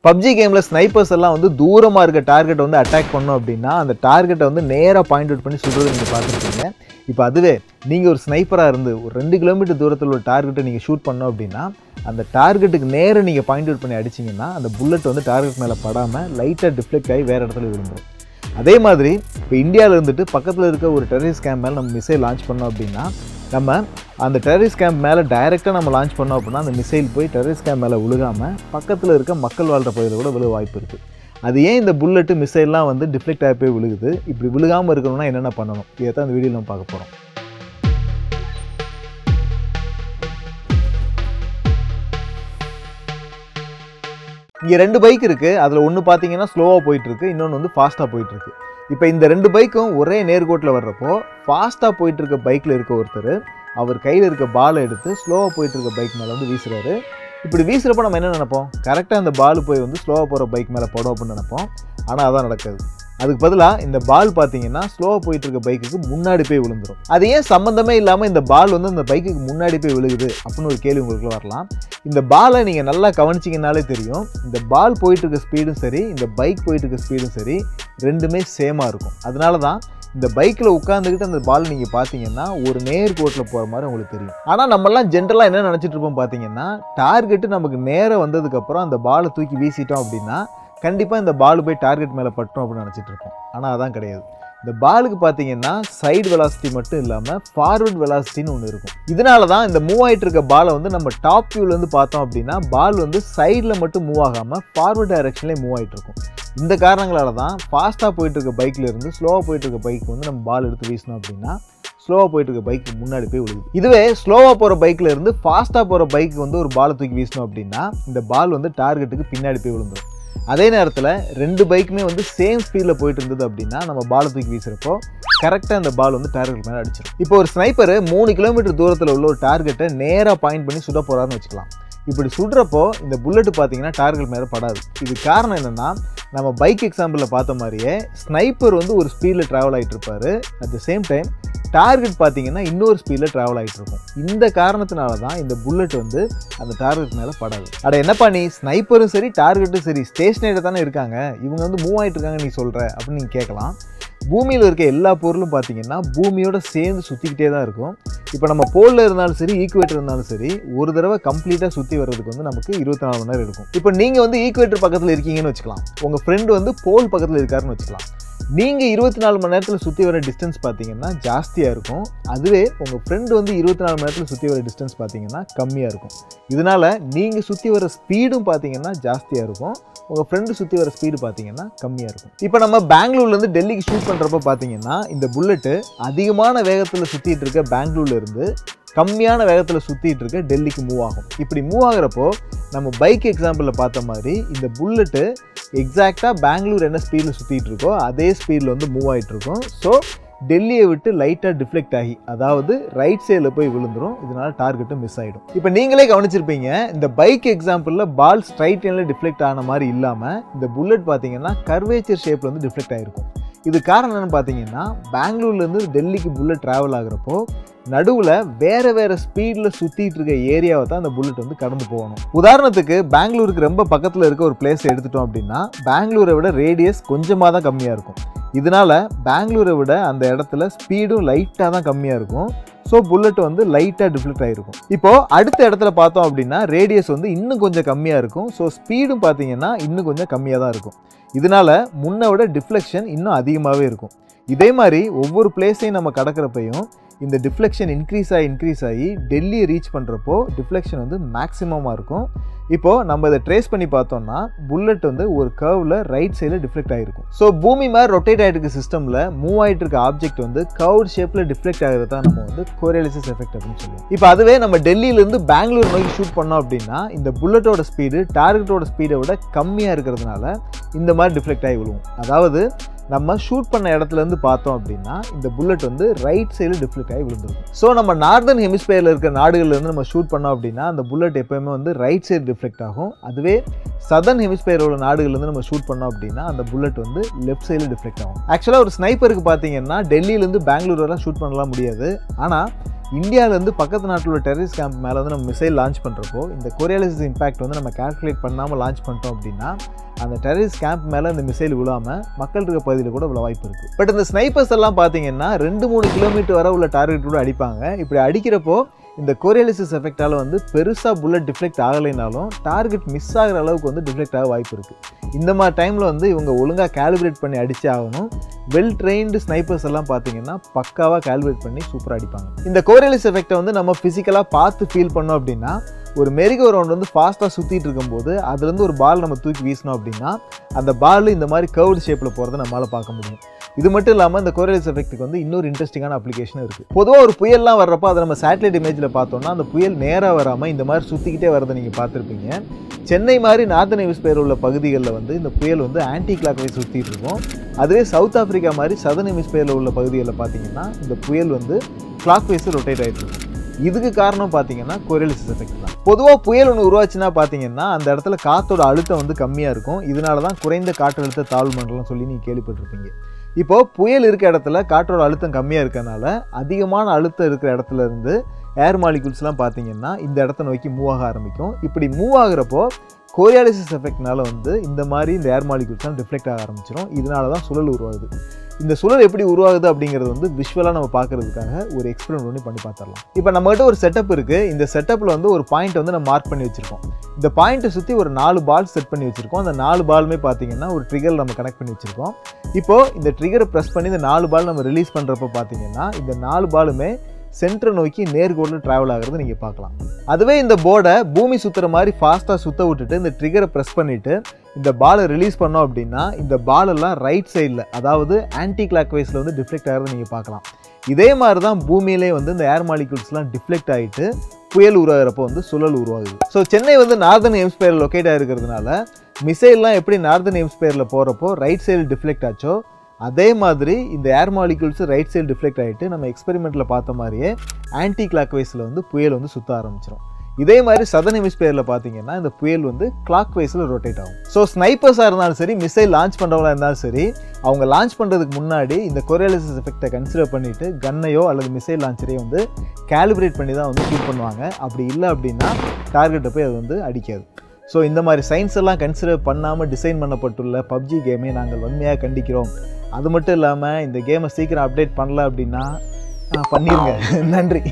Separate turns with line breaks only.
PUBG கேமில் snipers எல்லாம் வந்து தூரமாக இருக்க டார்கெட்டை வந்து அட்டாக் பண்ணோம் அப்படின்னா அந்த டார்கெட்டை வந்து நேராக பாயிண்ட் அவுட் பண்ணி சுடுறதை நீங்கள் பார்த்துருக்கீங்க. இப்போ அதுவே நீங்கள் ஒரு ஸ்னைப்பராக இருந்து ஒரு 2 கிலோமீட்டர் தூரத்தில் ஒரு டார்கெட்டை நீங்கள் ஷூட் பண்ணோம் அப்படின்னா அந்த டார்கெட்டுக்கு நேராக நீங்கள் பாயிண்ட் அவுட் பண்ணி அடிச்சிங்கன்னா அந்த புல்லட் வந்து டார்கெட் மேலே படாமல் லைட்டாக டிஃப்ளெக்ட் ஆகி வேறு இடத்துல விழுந்துடும். அதே மாதிரி இப்போ இந்தியாவில் இருந்துட்டு பக்கத்தில் இருக்க ஒரு டெரரிஸ்ட் கேம்ப் மேலே நம்ம மிசைல் லான்ச் பண்ணோம் அப்படின்னா நம்ம அந்த டெரரிஸ்ட் கேம்ப் மேலே டைரெக்டாக நம்ம லான்ச் பண்ணோம் அப்படின்னா அந்த மிசைல் போய் டெரரிஸ்ட் கேம்ப் மேலே விழுகாமல் பக்கத்தில் இருக்க மக்கள் வாழ்கிற பகுதியில் கூட விழுக வாய்ப்பு இருக்குது. அது ஏன் இந்த புல்லட்டு மிசைல்லாம் வந்து டிஃப்ளெக்ட் ஆகி போய் விழுகுது, இப்படி விழுகாமல் இருக்கணும்னா என்னென்ன பண்ணணும், இதை தான் இந்த வீடியோவில் நம்ம பார்க்க போகிறோம். இங்கே 2 பைக் இருக்குது. அதில் ஒன்று பார்த்தீங்கன்னா ஸ்லோவாக போயிட்டுருக்கு, இன்னொன்று வந்து ஃபாஸ்ட்டாக போயிட்டுருக்கு. இப்போ இந்த 2 பைக்கும் ஒரே நேர்கோட்டில் வர்றப்போ ஃபாஸ்ட்டாக போயிட்டுருக்க பைக்கில் இருக்க ஒருத்தர் அவர் கையில் இருக்க பாலை எடுத்து ஸ்லோவாக போயிட்டுருக்க பைக் மேலே வந்து வீசுகிறாரு. இப்படி வீசுகிறப்போ நம்ம என்ன நினைப்போம், கரெக்டாக அந்த பால் போய் வந்து ஸ்லோவாக போகிற பைக் மேலே படும் அப்படின்னு நினைப்போம். ஆனால் அதான் நடக்காது. அதுக்கு பதிலாக இந்த பால் பார்த்தீங்கன்னா ஸ்லோவாக போயிட்டு இருக்க பைக்குக்கு முன்னாடி போய் விழுந்துடும். அது ஏன் சம்மந்தமே இல்லாமல் இந்த பால் வந்து இந்த பைக்குக்கு முன்னாடி போய் விழுகுது அப்படின்னு ஒரு கேள்வி உங்களுக்கு வரலாம். இந்த பாலை நீங்கள் நல்லா கவனிச்சிங்கனாலே தெரியும், இந்த பால் போயிட்டு இருக்க ஸ்பீடும் சரி, இந்த பைக் போயிட்டு இருக்க ஸ்பீடும் சரி, ரெண்டுமே சேமாக இருக்கும். அதனால தான் இந்த பைக்கில் உட்காந்துக்கிட்டு அந்த பால் நீங்கள் பார்த்தீங்கன்னா ஒரு நேர்கோட்டில் போகிற மாதிரி உங்களுக்கு தெரியும். ஆனால் நம்மலாம் ஜென்ரலாக என்ன நினச்சிட்டு இருப்போம் பார்த்தீங்கன்னா, டார்கெட்டு நமக்கு நேராக வந்ததுக்கப்புறம் அந்த பாலை தூக்கி வீசிட்டோம் அப்படின்னா கண்டிப்பாக இந்த பால் போய் டார்கெட் மேலே பட்டோம் அப்படின்னு நினச்சிட்டு இருப்போம். ஆனால் அதான் கிடையாது. இந்த பாலுக்கு பார்த்தீங்கன்னா சைடு வெலாசிட்டி மட்டும் இல்லாமல் ஃபார்வர்ட் வெலாசிட்டின்னு ஒன்று இருக்கும். இதனால தான் இந்த மூவ் ஆகிட்டு இருக்க பாலை வந்து நம்ம டாப் வியூலேருந்து பார்த்தோம் அப்படின்னா பால் வந்து சைடில் மட்டும் மூவ் ஆகாமல் ஃபார்வர்ட் டைரெக்ஷன்லேயே மூவ் ஆகிட்டு இருக்கும். இந்த காரணங்களால தான் ஃபாஸ்ட்டாக போயிட்டு இருக்க பைக்கில் இருந்து ஸ்லோவாக போயிட்டு இருக்க பைக் வந்து நம்ம பால் எடுத்து வீசணும் அப்படின்னா ஸ்லோவாக போயிட்டு இருக்க பைக்கு முன்னாடி போய் விழுது. இதுவே ஸ்லோவாக போகிற பைக்கில் இருந்து ஃபாஸ்ட்டாக போகிற பைக்கு வந்து ஒரு பாலை தூக்கி வீசணும் அப்படின்னா இந்த பால் வந்து டார்கெட்டுக்கு பின்னாடி போய் விழுந்துடும். அதே நேரத்தில் 2 பைக்குமே வந்து சேம் ஸ்பீடில் போயிட்டு இருந்தது அப்படின்னா நம்ம பாலை தூக்கி வீசுகிறப்போ கரெக்டாக அந்த பால் வந்து டார்கெட் மேலே அடிச்சிடும். இப்போ ஒரு ஸ்னைப்பர் 3 கிலோமீட்டர் தூரத்தில் உள்ள ஒரு டார்கெட்டை நேராக பாயிண்ட் பண்ணி சுட போகிறாருன்னு வச்சுக்கலாம். இப்படி சுடுறப்போ இந்த புல்லட்டு பார்த்தீங்கன்னா டார்கெட் மேலே படாது. இது காரணம் என்னென்னா, நம்ம பைக் எக்ஸாம்பிளில் பார்த்த மாதிரியே ஸ்னைப்பர் வந்து ஒரு ஸ்பீடில் ட்ராவல் ஆகிட்டு இருப்பார், at the same time target பார்த்தீங்கன்னா இன்னொரு ஸ்பீடில் ட்ராவல் ஆகிட்டு இருக்கும். இந்த காரணத்தினால தான் இந்த புல்லட் வந்து அந்த டார்கெட் மேலே படாது. அட என்னப்பா நீ ஸ்னைப்பரும் சரி டார்கெட்டும் சரி ஸ்டேஷனரியில் தானே இருக்காங்க, இவங்க வந்து மூவ் ஆகிட்டு இருக்காங்க நீ சொல்கிற அப்படின்னு நீங்கள் கேட்கலாம். பூமியில் இருக்க எல்லா பொருளும் பார்த்தீங்கன்னா பூமியோட சேர்ந்து சுற்றிக்கிட்டே தான் இருக்கும். இப்போ நம்ம போலில் இருந்தாலும் சரி ஈக்குவேட்டர் இருந்தாலும் சரி ஒரு தடவை கம்ப்ளீட்டாக சுற்றி வர்றதுக்கு வந்து நமக்கு 24 மணி நேரம் இருக்கும். இப்போ நீங்கள் வந்து ஈக்குவேட்டர் பக்கத்தில் இருக்கீங்கன்னு வச்சுக்கலாம், உங்கள் ஃப்ரெண்டு வந்து போல் பக்கத்தில் இருக்காருன்னு வச்சுக்கலாம். நீங்கள் 24 மணி நேரத்தில் சுற்றி வர டிஸ்டன்ஸ் பார்த்தீங்கன்னா ஜாஸ்தியாக இருக்கும். அதுவே உங்கள் ஃப்ரெண்டு வந்து 24 மணி நேரத்தில் சுற்றி வர டிஸ்டன்ஸ் பார்த்தீங்கன்னா கம்மியாக இருக்கும். இதனால் நீங்கள் சுற்றி வர ஸ்பீடும் பார்த்தீங்கன்னா ஜாஸ்தியாக இருக்கும், உங்கள் ஃப்ரெண்டு சுற்றி வர ஸ்பீடு பார்த்தீங்கன்னா கம்மியாக இருக்கும். இப்போ நம்ம பெங்களூர்லேருந்து டெல்லிக்கு ஷூட் பண்ணுறப்ப பார்த்தீங்கன்னா இந்த புல்லட்டு அதிகமான வேகத்தில் சுற்றிட்டு இருக்க பெங்களூர்லேருந்து கம்மியான வேகத்தில் சுற்றிட்டு இருக்க டெல்லிக்கு மூவ் ஆகும். இப்படி மூவ் ஆகிறப்போ நம்ம பைக் எக்ஸாம்பிளில் பார்த்த மாதிரி இந்த புல்லட்டு எக்ஸாக்டாக பெங்களூர் என்ன ஸ்பீடில் சுற்றிட்டு இருக்கோ அதே ஸ்பீடில் வந்து மூவ் ஆகிட்டு இருக்கும். ஸோ டெல்லியை விட்டு லைட்டாக டிஃப்ளெக்ட் ஆகி அதாவது ரைட் சைடில் போய் விழுந்துடும். இதனால் டார்கெட்டும் மிஸ் ஆகிடும். இப்போ நீங்களே கவனிச்சிருப்பீங்க, இந்த பைக் எக்ஸாம்பிளில் பால் ஸ்ட்ரைட் லைனில் டிஃப்ளெக்ட் ஆன மாதிரி இல்லாமல் இந்த புல்லட் பார்த்தீங்கன்னா கர்வேச்சர் ஷேப்பில் வந்து டிஃப்ளெக்ட் ஆகிருக்கும். இது காரணம் என்னென்னு பார்த்தீங்கன்னா, பெங்களூர்லேருந்து டெல்லிக்கு புல்லட் ட்ராவல் ஆகிறப்போ நடுவில் வேறு ஸ்பீடில் சுற்றிட்டு இருக்க ஏரியாவை தான் அந்த புல்லட் வந்து கடந்து போகணும். உதாரணத்துக்கு பெங்களூருக்கு ரொம்ப பக்கத்தில் இருக்க ஒரு பிளேஸை எடுத்துட்டோம் அப்படின்னா பெங்களூரை விட ரேடியஸ் கொஞ்சமாக தான் கம்மியாக இருக்கும். இதனால் பெங்களூரை விட அந்த இடத்துல ஸ்பீடும் லைட்டாக தான் கம்மியாக இருக்கும். ஸோ புல்லட் வந்து லைட்டாக டிஃப்ளெக்ட் ஆகிருக்கும். இப்போது அடுத்த இடத்துல பார்த்தோம் அப்படின்னா ரேடியஸ் வந்து இன்னும் கொஞ்சம் கம்மியாக இருக்கும். ஸோ ஸ்பீடும் பார்த்தீங்கன்னா இன்னும் கொஞ்சம் கம்மியாக தான் இருக்கும். இதனால் முன்னை விட டிஃப்ளெக்ஷன் இன்னும் அதிகமாகவே இருக்கும். இதே மாதிரி ஒவ்வொரு பிளேஸையும் நம்ம கடக்கிறப்பையும் இந்த டிஃப்ளெக்ஷன் இன்க்ரீஸ் ஆகி டெல்லியை ரீச் பண்ணுறப்போ டிஃப்ளெக்ஷன் வந்து மேக்ஸிமமாக இருக்கும். இப்போது நம்ம இதை ட்ரேஸ் பண்ணி பார்த்தோம்னா புல்லட் வந்து ஒரு கர்வில் ரைட் சைடில் டிஃப்ளெக்ட் ஆகிருக்கும். ஸோ பூமி மாதிரி ரொட்டேட் ஆகிட்டு இருக்க சிஸ்டமில் மூவ் ஆகிட்டு இருக்க ஆப்ஜெக்ட் வந்து கர்வ் ஷேப்பில் டிஃப்ளெக்ட் ஆகிறது தான் நம்ம வந்து கோரியாலிசிஸ் எஃபெக்ட் அப்படின்னு சொல்லுவோம். இப்போ அதுவே நம்ம டெல்லியிலேருந்து பெங்களூர் நோக்கி ஷூட் பண்ணோம் அப்படின்னா இந்த புல்லட்டோட ஸ்பீடு டார்கெட்டோட ஸ்பீடை விட கம்மியாக இருக்கிறதுனால இந்த மாதிரி டிஃப்ளெக்ட் ஆகி விழுவும். அதாவது நம்ம ஷூட் பண்ண இடத்துலேருந்து பார்த்தோம் அப்படின்னா இந்த புல்லட் வந்து ரைட் சைடில் டிஃப்ளெக்ட் ஆகி விழுந்துருக்கும். ஸோ நம்ம நார்தர்ன் ஹெமிஸ்பியரில் இருக்கிற நாடுகள்லேருந்து நம்ம ஷூட் பண்ணோம் அப்படின்னா அந்த புல்லட் எப்போயுமே வந்து ரைட் சைடு டிஃப்ளெக்ட் ஆகும். அதுவே சதர்ன் ஹெமிஸ்பியர் உள்ள நாடுகள்லேருந்து நம்ம ஷூட் பண்ணோம் அப்படின்னா அந்த புல்லட் வந்து லெஃப்ட் சைடில் டிஃப்ளெக்ட் ஆகும். ஆக்சுவலாக ஒரு ஸ்னைப்பருக்கு பார்த்தீங்கன்னா டெல்லியிலேருந்து பெங்களூர் வரலாம் ஷூட் பண்ணலாம் முடியாது. ஆனால் இந்தியாவிலேருந்து பக்கத்து நாட்டில் உள்ள டெரரிஸ்ட் கேம்ப் மேலே வந்து நம்ம மிசைல் லான்ச் பண்ணுறப்போ இந்த கோரியாலிசிஸ் இம்பாக்ட் வந்து நம்ம கால்குலேட் பண்ணாமல் லான்ச் பண்ணிட்டோம் அப்படின்னா அந்த டெரரிஸ்ட் கேம்ப் மேலே இந்த மிசைல் விழாமல் மக்கள் இருக்க பகுதியில் கூட இவ்வளோ வாய்ப்பு இருக்குது. பட் இந்த ஸ்னைப்பர்ஸ் எல்லாம் பார்த்தீங்கன்னா 2-3 கிலோமீட்டர் வரை உள்ள டார்கெட் கூட அடிப்பாங்க. இப்படி அடிக்கிறப்போ இந்த கோரியாலிசிஸ் எஃபெக்டால் வந்து பெருசாக புல்லட் டிஃப்ளெக்ட் ஆகலைனாலும் டார்கெட் மிஸ் ஆகிற அளவுக்கு வந்து டிஃப்ளெக்ட் ஆக வாய்ப்பு இருக்குது. இந்த மாதிரி டைமில் வந்து இவங்க ஒழுங்காக கேல்குலேட் பண்ணி அடிச்சே ஆகணும். வெல் ட்ரெயின்டு ஸ்னைப்பர்ஸ் எல்லாம் பார்த்தீங்கன்னா பக்காவாக கேல்குலேட் பண்ணி சூப்பராக அடிப்பாங்க. இந்த கோரியாலிசிஸ் எஃபெக்டை வந்து நம்ம ஃபிசிக்கலாக பார்த்து ஃபீல் பண்ணோம் அப்படின்னா ஒரு மெரிகோ ரவுண்ட் வந்து ஃபாஸ்ட்டாக சுற்றிட்டு இருக்கும்போது அதுலேருந்து ஒரு பால் நம்ம தூக்கி வீசினோம் அப்படின்னா அந்த பால் இந்த மாதிரி கர்வ்டு ஷேப்பில் போகிறத நம்மளால் பார்க்க முடியும். இது மட்டும் இல்லாமல் இந்த கோரியாலிசிஸ் எஃபெக்ட்டுக்கு வந்து இன்னொரு இன்ட்ரெஸ்டிங்கான அப்ளிகேஷன் இருக்குது. பொதுவாக ஒரு புயல்லாம் வர்றப்போ அதை நம்ம சேட்டலைட் இமேஜில் பார்த்தோம்னா அந்த புயல் நேராக வராமல் இந்த மாதிரி சுற்றிக்கிட்டே வரதை நீங்கள் பார்த்துருப்பீங்க. சென்னை மாதிரி நார்தன் ஹெமிஸ்பியர் உள்ள பகுதிகளில் வந்து இந்த புயல் வந்து ஆன்டி கிளாக் வைஸ் சுற்றிட்டு இருக்கும். அதுவே சவுத் ஆஃப்ரிக்கா மாதிரி சதர்ன் ஹெமிஸ்பியரில் உள்ள பகுதிகளில் பார்த்தீங்கன்னா இந்த புயல் வந்து கிளாக் வைஸ் ரொட்டேட் ஆகிட்டு இருக்கும். இதுக்கு காரணம் பார்த்தீங்கன்னா கோரியாலிசிஸ் எஃபெக்ட் தான். பொதுவாக புயல் ஒன்று உருவாச்சுன்னா பார்த்தீங்கன்னா அந்த இடத்துல காற்றோட அழுத்தம் வந்து கம்மியாக இருக்கும். இதனால தான் குறைந்த காற்றழுத்த தாழ்வு மண்டலம் சொல்லி நீங்கள் கேள்விப்பட்டிருப்பீங்க. இப்போது புயல் இருக்க இடத்துல காற்றோட அழுத்தம் கம்மியாக இருக்கனால அதிகமான அழுத்தம் இருக்கிற இடத்துல இருந்து ஏர் மாலிகுல்ஸ்லாம் பார்த்தீங்கன்னா இந்த இடத்த நோக்கி மூவ் ஆக ஆரம்பிக்கும். இப்படி மூவ் ஆகிறப்போ கோரியாலிசிஸ் எஃபெக்ட்னால வந்து இந்த மாதிரி இந்த ஏர் மாலிகுல்ஸ்லாம் டிஃப்ளெக்ட் ஆக ஆரம்பிச்சிடும். இதனால தான் சுழல் உருவாகுது. இந்த சுழல் எப்படி உருவாகுது அப்படிங்கிறது வந்து விஷுவலாக நம்ம பார்க்கறதுக்காக ஒரு எக்ஸ்பெரிமெண்ட் பண்ணி பார்த்துடலாம். இப்போ நம்மகிட்ட ஒரு செட்டப் இருக்குது. இந்த செட்டப்பில் வந்து ஒரு பாயிண்ட் வந்து நம்ம மார்க் பண்ணி வச்சுருக்கோம். இந்த பாயிண்ட்டை சுற்றி ஒரு 4 பால் செட் பண்ணி வச்சுருக்கோம். அந்த 4 பாலுமே பார்த்தீங்கன்னா ஒரு ட்ரிகர் நம்ம கனெக்ட் பண்ணி வச்சுருக்கோம். இப்போது இந்த ட்ரிகரை ப்ரெஸ் பண்ணி இந்த 4 பால் நம்ம ரிலீஸ் பண்ணுறப்போ பார்த்தீங்கன்னா இந்த 4 பாலுமே சென்டரை நோக்கி நேர்கோட்டில் ட்ராவல் ஆகிறது நீங்கள் பார்க்கலாம். அதுவே இந்த போர்டை பூமி சுற்றுற மாதிரி ஃபாஸ்ட்டாக சுற்ற விட்டுட்டு இந்த ட்ரிகரை ப்ரெஸ் பண்ணிவிட்டு இந்த பாலை ரிலீஸ் பண்ணோம் அப்படின்னா இந்த பாலெல்லாம் ரைட் சைடில் அதாவது ஆன்டி கிளாக் வைஸில் வந்து டிஃப்ளெக்ட் ஆகிறத நீங்கள் பார்க்கலாம். இதே மாதிரி தான் பூமியிலே வந்து இந்த ஏர் மாலிகுல்ஸ்லாம் டிஃப்ளெக்ட் ஆகிட்டு புயல் உருவாகிறப்போ வந்து சுழல் உருவாகுது. ஸோ சென்னை வந்து நார்தன் ஹெமிஸ்பியரில் லொக்கேட் ஆகிருக்கிறதுனால மிசைல்லாம் எப்படி நார்தன் ஹெமிஸ்பியரில் போகிறப்போ ரைட் சைடு டிஃப்ளெக்ட் ஆச்சோ அதே மாதிரி இந்த ஏர் மாலிகுல்ஸ் ரைட் சைடு டிஃப்ளெக்ட் ஆகிட்டு நம்ம எக்ஸ்பெரிமெண்ட்டில் பார்த்த மாதிரியே ஆன்டி கிளாக் வைஸில் வந்து புயல் வந்து சுற்ற ஆரம்பிச்சிடும். இதே மாதிரி சதர்ன் ஹெமிஸ்பியரில் பார்த்தீங்கன்னா இந்த புயல் வந்து கிளாக் வைஸில் ரொட்டேட் ஆகும். ஸோ ஸ்னைப்பர்ஸாக இருந்தாலும் சரி மிசைல் லான்ச் பண்ணுறவங்களா இருந்தாலும் சரி அவங்க லான்ச் பண்ணுறதுக்கு முன்னாடி இந்த கோரியாலிசிஸ் எஃபெக்டை கன்சிடர் பண்ணிவிட்டு கன்னையோ அல்லது மிசைல் லான்ச்சரையோ வந்து கேலிப்ரேட் பண்ணி தான் வந்து ஷூட் பண்ணுவாங்க. அப்படி இல்லை அப்படின்னா டார்கெட்டை போய் அது வந்து அடிக்காது. ஸோ இந்த மாதிரி சயின்ஸ் எல்லாம் கன்சிடர் பண்ணாமல் டிசைன் பண்ணப்பட்டுள்ள PUBG கேமை நாங்கள் வன்மையாக கண்டிக்கிறோம். அது மட்டும் இல்லாமல் இந்த கேமை சீக்கிரம் அப்டேட் பண்ணல அப்படின்னா பண்ணிடுங்க. நன்றி.